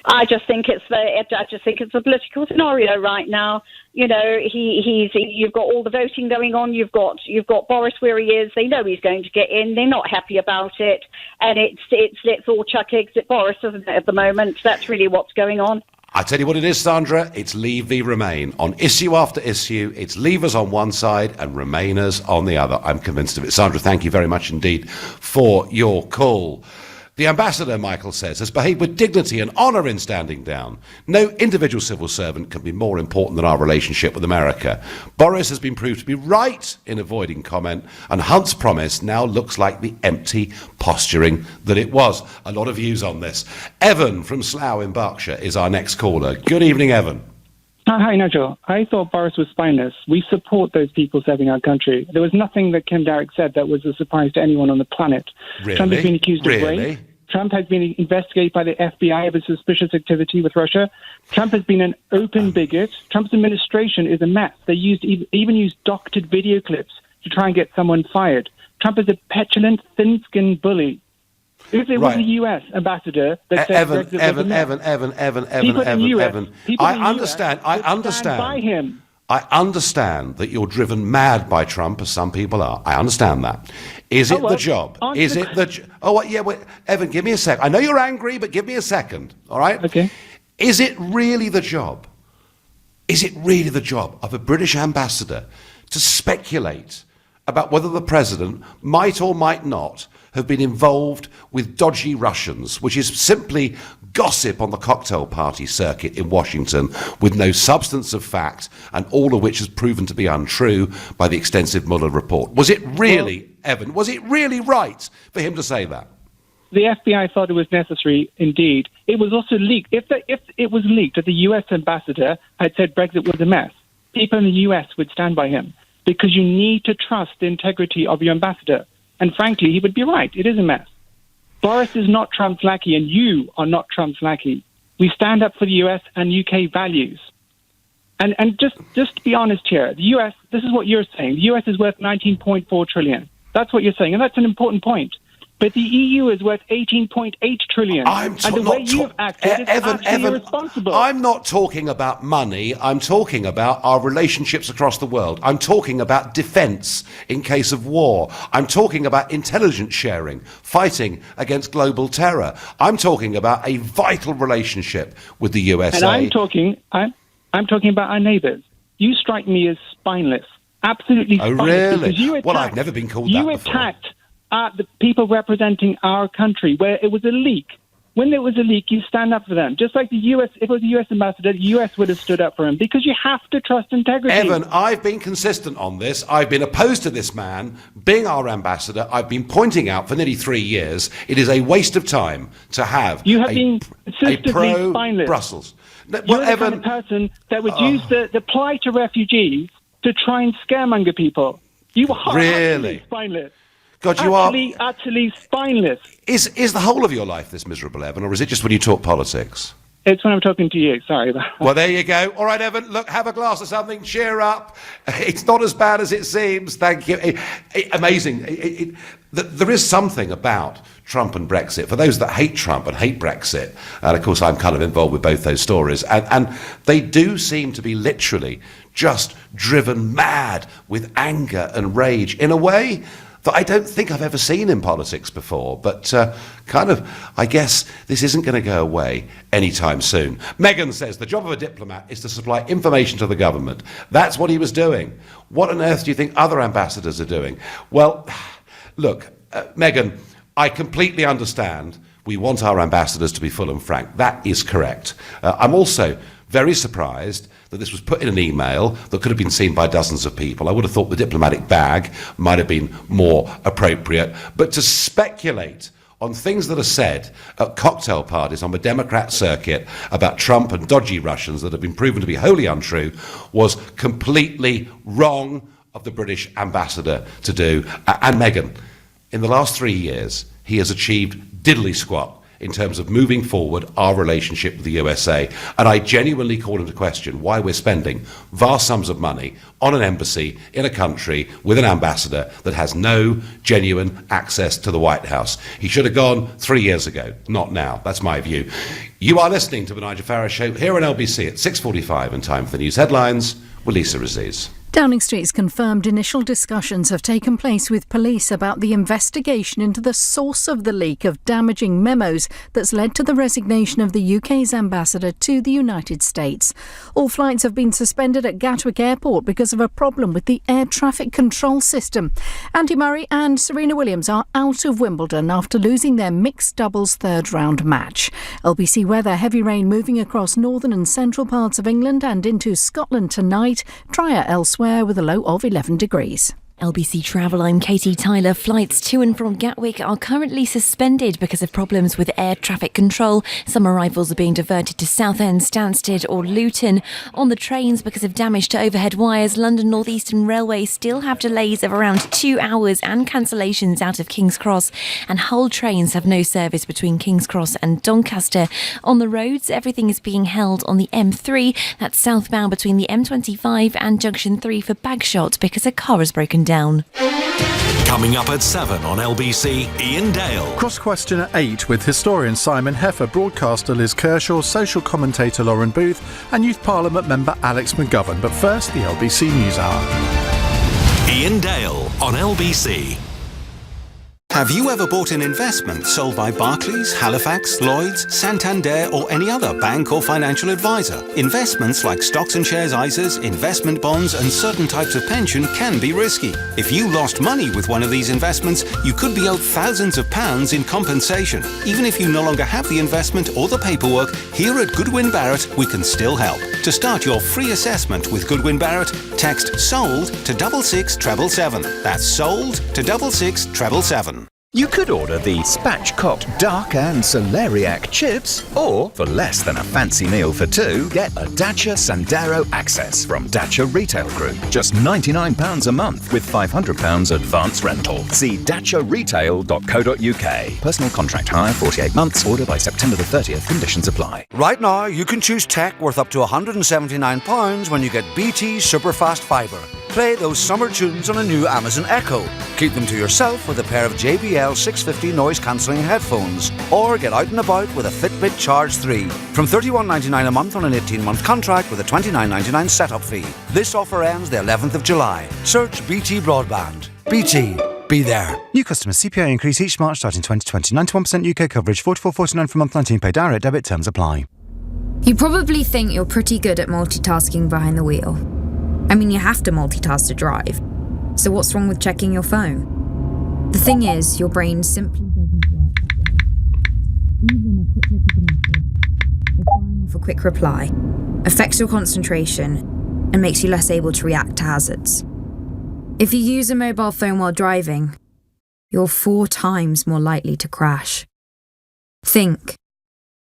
I just think it's a political scenario right now. You know, you've got all the voting going on. You've got Boris where he is. They know he's going to get in. They're not happy about it, and it's let's all chuck eggs at Boris, isn't it? At the moment, that's really what's going on. I tell you what it is, Sandra. It's Leave v Remain. On issue after issue, it's Leavers on one side and Remainers on the other. I'm convinced of it. Sandra, thank you very much indeed for your call. The ambassador, Michael says, has behaved with dignity and honour in standing down. No individual civil servant can be more important than our relationship with America. Boris has been proved to be right in avoiding comment, and Hunt's promise now looks like the empty posturing that it was. A lot of views on this. Evan from Slough in Berkshire is our next caller. Good evening, Evan. Hi, Nigel. I thought Boris was spineless. We support those people serving our country. There was nothing that Kim Darroch said that was a surprise to anyone on the planet. Really? Trump has been accused of rape. Trump has been investigated by the FBI over suspicious activity with Russia. Trump has been an open bigot. Trump's administration is a mess. They even used doctored video clips to try and get someone fired. Trump is a petulant, thin-skinned bully. If it was the U.S. ambassador that said Brexit was a mess. Evan, I understand that you're driven mad by Trump, as some people are. I understand that. Is it the job? Is it the... wait, Evan, give me a sec. I know you're angry, but give me a second, all right? Okay. Is it really the job? Is it really the job of a British ambassador to speculate about whether the president might or might not have been involved with dodgy Russians, which is simply gossip on the cocktail party circuit in Washington with no substance of fact, and all of which has proven to be untrue by the extensive Mueller report. Was it really, Evan, was it really right for him to say that? The FBI thought it was necessary, indeed. It was also leaked. If it was leaked that the U.S. ambassador had said Brexit was a mess, people in the U.S. would stand by him, because you need to trust the integrity of your ambassador. And frankly, he would be right. It is a mess. Boris is not Trump's lackey, and you are not Trump's lackey. We stand up for the U.S. and UK values. And just to be honest here, the U.S., this is what you're saying. The U.S. is worth $19.4 trillion. That's what you're saying, and that's an important point. But the EU is worth $18.8 trillion. And the way you've acted is actually irresponsible. I'm not talking about money. I'm talking about our relationships across the world. I'm talking about defence in case of war. I'm talking about intelligence sharing, fighting against global terror. I'm talking about a vital relationship with the USA. And I'm talking about our neighbours. You strike me as spineless, absolutely spineless. Oh, really? Well, I've never been called that before. You attacked the people representing our country, where it was a leak. When there was a leak, you stand up for them. Just like the U.S., if it was the U.S. ambassador, the U.S. would have stood up for him, because you have to trust integrity. Evan, I've been consistent on this. I've been opposed to this man being our ambassador. I've been pointing out for nearly 3 years it is a waste of time to have been consistently spineless. Brussels. You're the kind of person that would use the plight of refugees to try and scaremonger people. You are really spineless. God, you utterly spineless. Is the whole of your life this miserable, Evan, or is it just when you talk politics? It's when I'm talking to you. Sorry. Well, there you go. All right, Evan, look, have a glass of something, cheer up. It's not as bad as it seems. Thank you. Amazing. There is something about Trump and Brexit. For those that hate Trump and hate Brexit, and of course I'm kind of involved with both those stories, and they do seem to be literally just driven mad with anger and rage in a way that I don't think I've ever seen in politics before. But I guess this isn't going to go away anytime soon. Meghan says the job of a diplomat is to supply information to the government. That's what he was doing. What on earth do you think other ambassadors are doing? Well, look, Meghan, I completely understand we want our ambassadors to be full and frank. That is correct. I'm also very surprised that this was put in an email that could have been seen by dozens of people. I would have thought the diplomatic bag might have been more appropriate. But to speculate on things that are said at cocktail parties on the Democrat circuit about Trump and dodgy Russians that have been proven to be wholly untrue was completely wrong of the British ambassador to do. And Meghan, in the last 3 years, he has achieved diddly squat in terms of moving forward our relationship with the USA. And I genuinely call into question why we're spending vast sums of money on an embassy in a country with an ambassador that has no genuine access to the White House. He should have gone 3 years ago, not now. That's my view. You are listening to the Nigel Farage Show here on LBC at 6:45, and time for the news headlines with Lisa Aziz. Downing Street's confirmed initial discussions have taken place with police about the investigation into the source of the leak of damaging memos that's led to the resignation of the UK's ambassador to the United States. All flights have been suspended at Gatwick Airport because of a problem with the air traffic control system. Andy Murray and Serena Williams are out of Wimbledon after losing their mixed doubles third-round match. LBC weather, heavy rain moving across northern and central parts of England and into Scotland tonight. Drier elsewhere with a low of 11 degrees. LBC Travel, I'm Katie Tyler. Flights to and from Gatwick are currently suspended because of problems with air traffic control. Some arrivals are being diverted to Southend, Stansted or Luton. On the trains, because of damage to overhead wires, London North Eastern Railway still have delays of around 2 hours and cancellations out of King's Cross. And Hull trains have no service between King's Cross and Doncaster. On the roads, everything is being held on the M3. That's southbound between the M25 and Junction 3 for Bagshot because a car has broken down. Coming up at 7 on LBC, Ian Dale. Cross Question at 8 with historian Simon Heffer, broadcaster Liz Kershaw, social commentator Lauren Booth and Youth Parliament member Alex McGovern. But first, the LBC News Hour. Ian Dale on LBC. Have you ever bought an investment sold by Barclays, Halifax, Lloyds, Santander or any other bank or financial advisor? Investments like stocks and shares ISAs, investment bonds and certain types of pension can be risky. If you lost money with one of these investments, you could be owed thousands of pounds in compensation. Even if you no longer have the investment or the paperwork, here at Goodwin Barrett we can still help. To start your free assessment with Goodwin Barrett, text SOLD to 66777. That's SOLD to 66777. You could order the spatchcocked duck and celeriac chips, or, for less than a fancy meal for two, get a Dacia Sandero Access from Dacia Retail Group. Just £99 a month with £500 advance rental. See daciaretail.co.uk. Personal contract hire, 48 months. Order by September the 30th. Conditions apply. Right now, you can choose tech worth up to £179 when you get BT Superfast Fibre. Play those summer tunes on a new Amazon Echo. Keep them to yourself with a pair of JBL 650 noise-cancelling headphones. Or get out and about with a Fitbit Charge 3. From $31.99 a month on an 18-month contract with a $29.99 setup fee. This offer ends the 11th of July. Search BT Broadband. BT. Be there. New customers CPI increase each March starting 2020. 91% UK coverage. $44.49 for month 19 pay. Direct debit terms apply. You probably think you're pretty good at multitasking behind the wheel. I mean, you have to multitask to drive. So what's wrong with checking your phone? The thing is, your brain simply doesn't work that way. Even a quick look at a message, or firing off a quick reply, affects your concentration and makes you less able to react to hazards. If you use a mobile phone while driving, you're 4 times more likely to crash. Think.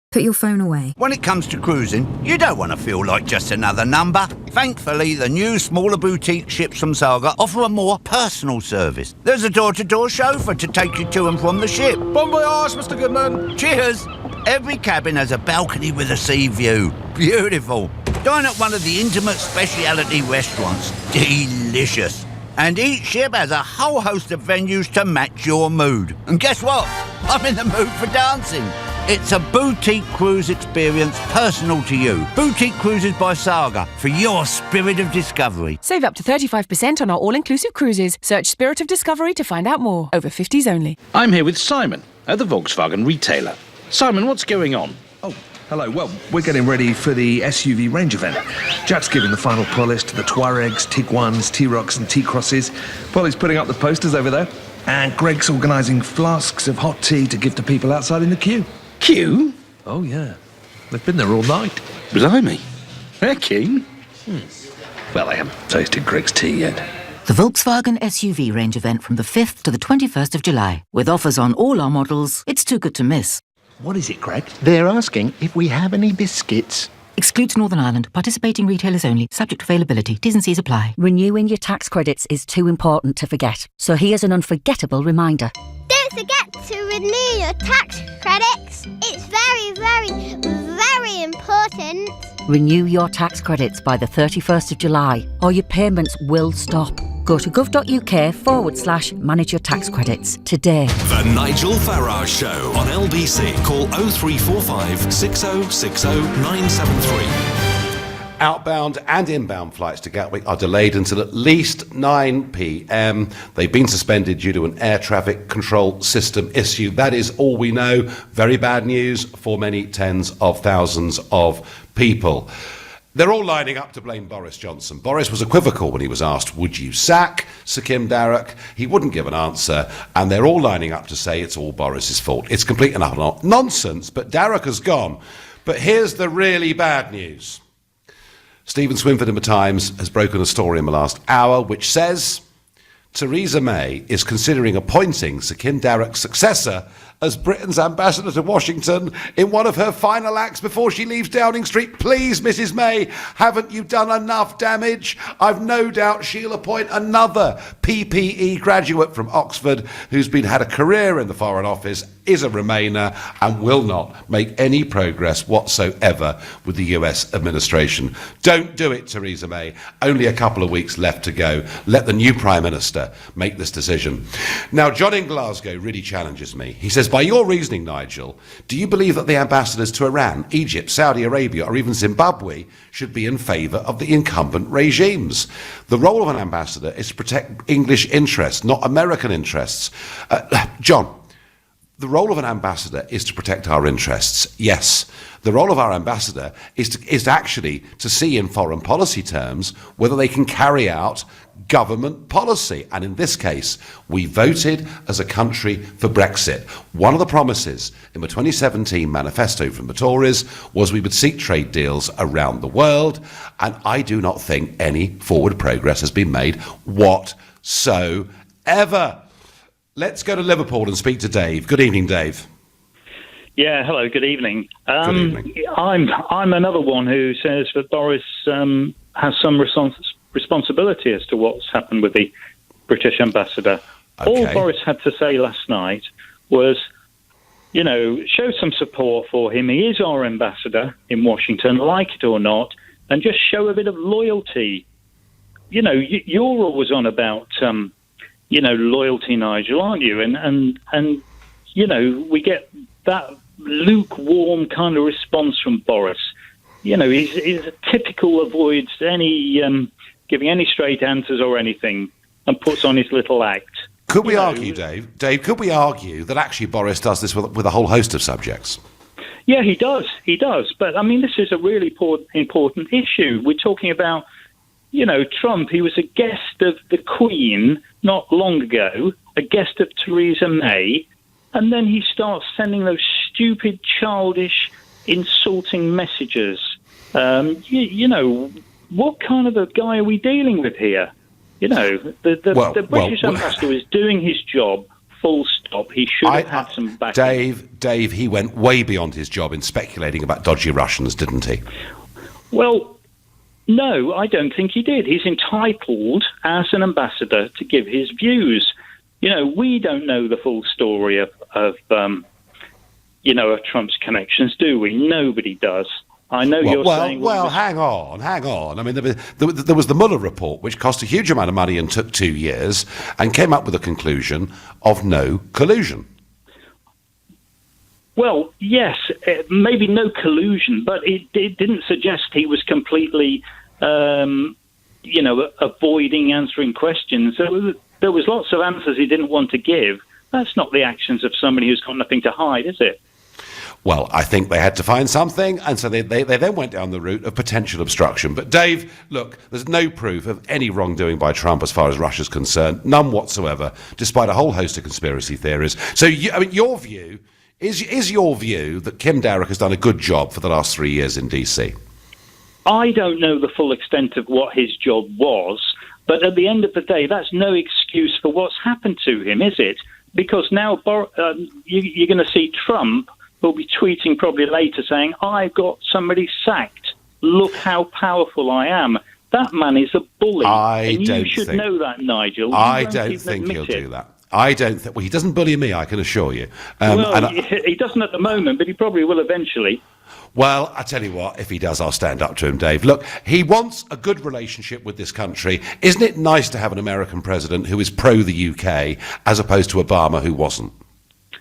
Put your phone away. When it comes to cruising, you don't want to feel like just another number. Thankfully, the new smaller boutique ships from Saga offer a more personal service. There's a door-to-door chauffeur to take you to and from the ship. Bon voyage, Mr. Goodman. Cheers. Every cabin has a balcony with a sea view. Beautiful. Dine at one of the intimate speciality restaurants. Delicious. And each ship has a whole host of venues to match your mood. And guess what? I'm in the mood for dancing. It's a boutique cruise experience personal to you. Boutique Cruises by Saga for your spirit of discovery. Save up to 35% on our all-inclusive cruises. Search Spirit of Discovery to find out more. Over 50s only. I'm here with Simon at the Volkswagen retailer. Simon, what's going on? Oh, hello. Well, we're getting ready for the SUV range event. Jack's giving the final polish to the Tuaregs, Tiguans, T-Rocks and T-Crosses. Polly's putting up the posters over there. And Greg's organising flasks of hot tea to give to people outside in the queue. Queue? Oh, yeah. They've been there all night. Blimey. They're keen. Well, I haven't tasted Greg's tea yet. The Volkswagen SUV range event from the 5th to the 21st of July. With offers on all our models, it's too good to miss. What is it, Greg? They're asking if we have any biscuits. Excludes Northern Ireland. Participating retailers only. Subject to availability. T's and C's apply. Renewing your tax credits is too important to forget. So here's an unforgettable reminder. Don't forget to renew your tax credits. It's very, very, very important. Renew your tax credits by the 31st of July, or your payments will stop. Go to gov.uk/manage your tax credits today. The Nigel Farage Show on LBC. Call 0345 6060 973. Outbound and inbound flights to Gatwick are delayed until at least 9 p.m. They've been suspended due to an air traffic control system issue. That is all we know. Very bad news for many tens of thousands of people. They're all lining up to blame Boris Johnson. Boris was equivocal when he was asked, would you sack Sir Kim Darroch? He wouldn't give an answer, and they're all lining up to say it's all Boris's fault. It's complete and utter nonsense, but Darroch has gone. But here's the really bad news. Stephen Swinford in the Times has broken a story in the last hour which says Theresa May is considering appointing Sir Kim Darroch's successor as Britain's ambassador to Washington in one of her final acts before she leaves Downing Street. Please, Mrs May, haven't you done enough damage? I've no doubt she'll appoint another PPE graduate from Oxford who's had a career in the Foreign Office, is a Remainer, and will not make any progress whatsoever with the US administration. Don't do it, Theresa May. Only a couple of weeks left to go. Let the new Prime Minister make this decision. Now, John in Glasgow really challenges me. He says, Because by your reasoning, Nigel, do you believe that the ambassadors to Iran, Egypt, Saudi Arabia, or even Zimbabwe should be in favour of the incumbent regimes? The role of an ambassador is to protect English interests, not American interests. John, the role of an ambassador is to protect our interests, yes. The role of our ambassador is actually to see in foreign policy terms whether they can carry out government policy. And in this case, we voted as a country for Brexit. One of the promises in the 2017 manifesto from the Tories was we would seek trade deals around the world, and I do not think any forward progress has been made whatsoever. Let's go to Liverpool and speak to Dave. Good evening, Dave. Yeah, hello, good evening. Good evening. I'm another one who says that Boris has some responsibility as to what's happened with the British ambassador. Okay. All Boris had to say last night was, show some support for him. He is our ambassador in Washington, like it or not, and just show a bit of loyalty. You're always on about, loyalty, Nigel, aren't you? And we get that lukewarm kind of response from Boris. He's typical, avoids any giving any straight answers or anything, and puts on his little act. Could we argue, Dave? Dave, could we argue that actually Boris does this with a whole host of subjects? Yeah, he does. He does. But, I mean, this is a really important issue. We're talking about, Trump. He was a guest of the Queen not long ago, a guest of Theresa May, and then he starts sending those stupid, childish, insulting messages. What kind of a guy are we dealing with here? The British ambassador is doing his job, full stop. He should have had some backing. Dave, he went way beyond his job in speculating about dodgy Russians, didn't he? Well, no, I don't think he did. He's entitled, as an ambassador, to give his views. We don't know the full story of Trump's connections, do we? Nobody does. I know you're saying... Well, hang on. I mean, there was the Mueller report, which cost a huge amount of money and took 2 years, and came up with a conclusion of no collusion. Well, yes, maybe no collusion, but it didn't suggest he was completely, avoiding answering questions. There was lots of answers he didn't want to give. That's not the actions of somebody who's got nothing to hide, is it? Well, I think they had to find something, and so they then went down the route of potential obstruction. But Dave, look, there's no proof of any wrongdoing by Trump as far as Russia's concerned, none whatsoever, despite a whole host of conspiracy theories. So, your view... Is your view that Kim Darroch has done a good job for the last 3 years in DC? I don't know the full extent of what his job was, but at the end of the day, that's no excuse for what's happened to him, is it? Because now you're going to see Trump will be tweeting probably later saying, I got somebody sacked. Look how powerful I am. That man is a bully. You should know that, Nigel. I don't think he'll do that. I don't think... Well, he doesn't bully me, I can assure you. He doesn't at the moment, but he probably will eventually. Well, I tell you what, if he does, I'll stand up to him, Dave. Look, he wants a good relationship with this country. Isn't it nice to have an American president who is pro the UK as opposed to Obama, who wasn't?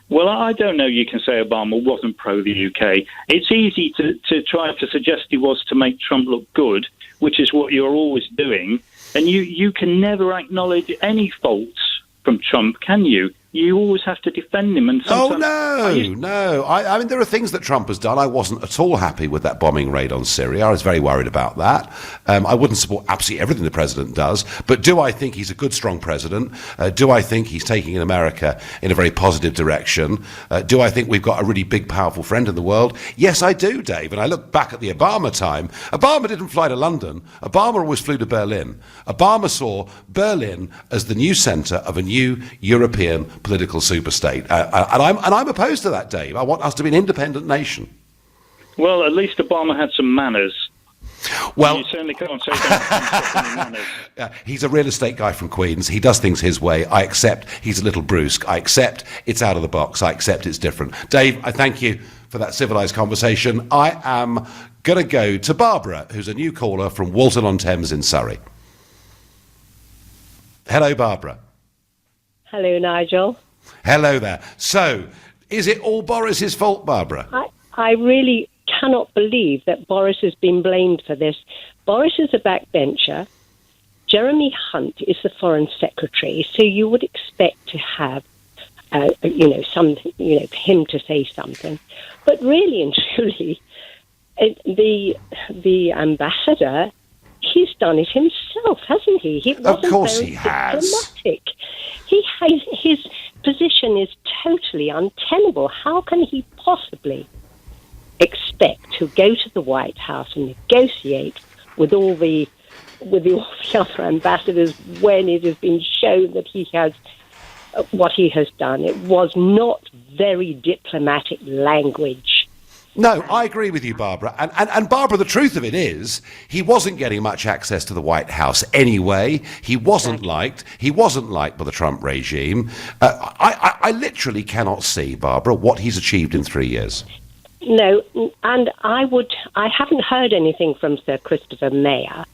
Well, I don't know you can say Obama wasn't pro the UK. It's easy to try to suggest he was to make Trump look good, which is what you're always doing. And you can never acknowledge any faults from Trump, can you? You always have to defend him. And no. I mean, there are things that Trump has done. I wasn't at all happy with that bombing raid on Syria. I was very worried about that. I wouldn't support absolutely everything the president does. But do I think he's a good, strong president? Do I think he's taking America in a very positive direction? Do I think we've got a really big, powerful friend in the world? Yes, I do, Dave. And I look back at the Obama time. Obama didn't fly to London. Obama always flew to Berlin. Obama saw Berlin as the new centre of a new European political superstate, and I'm opposed to that, Dave. I want us to be an independent nation. Well, at least Obama had some manners. Well, you certainly can't say that. He's a real estate guy from Queens. He does things his way. I accept he's a little brusque. I accept it's out of the box. I accept it's different. Dave, I thank you for that civilised conversation. I am going to go to Barbara, who's a new caller from Walton-on-Thames in Surrey. Hello, Barbara. Hello, Nigel. Hello there. So, Is it all Boris's fault, Barbara? I really cannot believe that Boris has been blamed for this. Boris is a backbencher. Jeremy Hunt is the Foreign Secretary, so you would expect to have, him to say something. But really and truly, the ambassador, he's done it himself, hasn't he? Of course he has. Diplomatic. His position is totally untenable. How can he possibly expect to go to the White House and negotiate with all the other ambassadors when it has been shown that he has what he has done? It was not very diplomatic language. No, I agree with you, Barbara. And Barbara, the truth of it is, he wasn't getting much access to the White House anyway. He wasn't liked. He wasn't liked by the Trump regime. I literally cannot see, Barbara, what he's achieved in 3 years. No, and I haven't heard anything from Sir Christopher Mayer,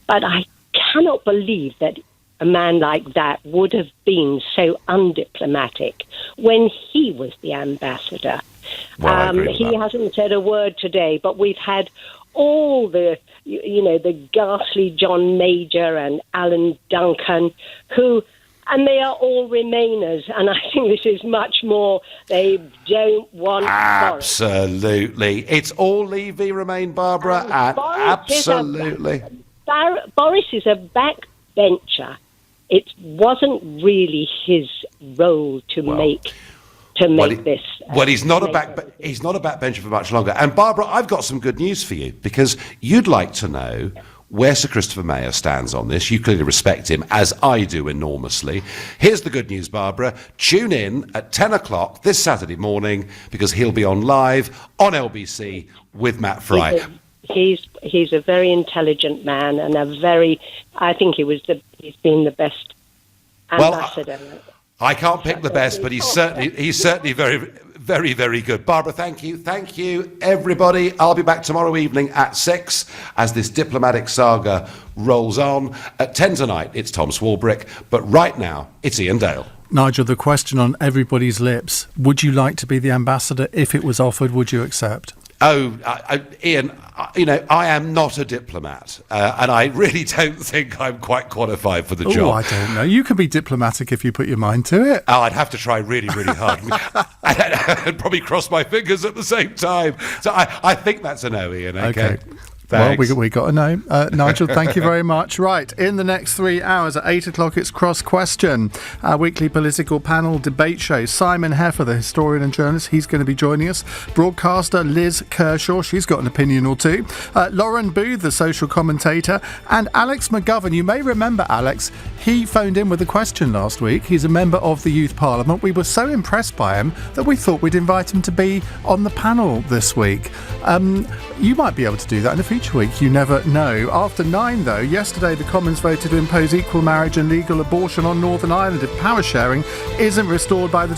but I cannot believe that a man like that would have been so undiplomatic when he was the ambassador. Well, he hasn't said a word today, but we've had all the ghastly John Major and Alan Duncan, and they are all Remainers, and I think this is much more. They don't want Absolutely. It's all Leave V Remain, Barbara, and absolutely. Boris is a backbencher. It wasn't really his role to make this. Well, he's not a backbencher for much longer. And Barbara, I've got some good news for you, because you'd like to know where Sir Christopher Mayer stands on this. You clearly respect him, as I do enormously. Here's the good news, Barbara. Tune in at 10 o'clock this Saturday morning, because he'll be on live on LBC with Matt Fry. He's a very intelligent man, and I think he's been the best ambassador. Well, I can't pick the best, but he's certainly very, very, very good. Barbara, thank you, everybody. I'll be back tomorrow evening at 6 as this diplomatic saga rolls on. At 10 tonight, it's Tom Swarbrick, but right now, it's Ian Dale. Nigel, the question on everybody's lips: would you like to be the ambassador? If it was offered, would you accept? Ian, I am not a diplomat, and I really don't think I'm quite qualified for the job. Oh, I don't know. You can be diplomatic if you put your mind to it. Oh, I'd have to try really, really hard. I'd probably cross my fingers at the same time. So I think that's a no, Ian. Okay. Thanks. Well, we got a no. Nigel, thank you very much. Right, in the next 3 hours at 8 o'clock, it's Cross Question, our weekly political panel debate show. Simon Heffer, the historian and journalist, he's going to be joining us. Broadcaster Liz Kershaw, she's got an opinion or two. Lauren Booth, the social commentator, and Alex McGovern. You may remember Alex. He phoned in with a question last week. He's a member of the Youth Parliament. We were so impressed by him that we thought we'd invite him to be on the panel this week. You might be able to do that in a future week. You never know. After 9, though, yesterday the Commons voted to impose equal marriage and legal abortion on Northern Ireland if power sharing isn't restored by the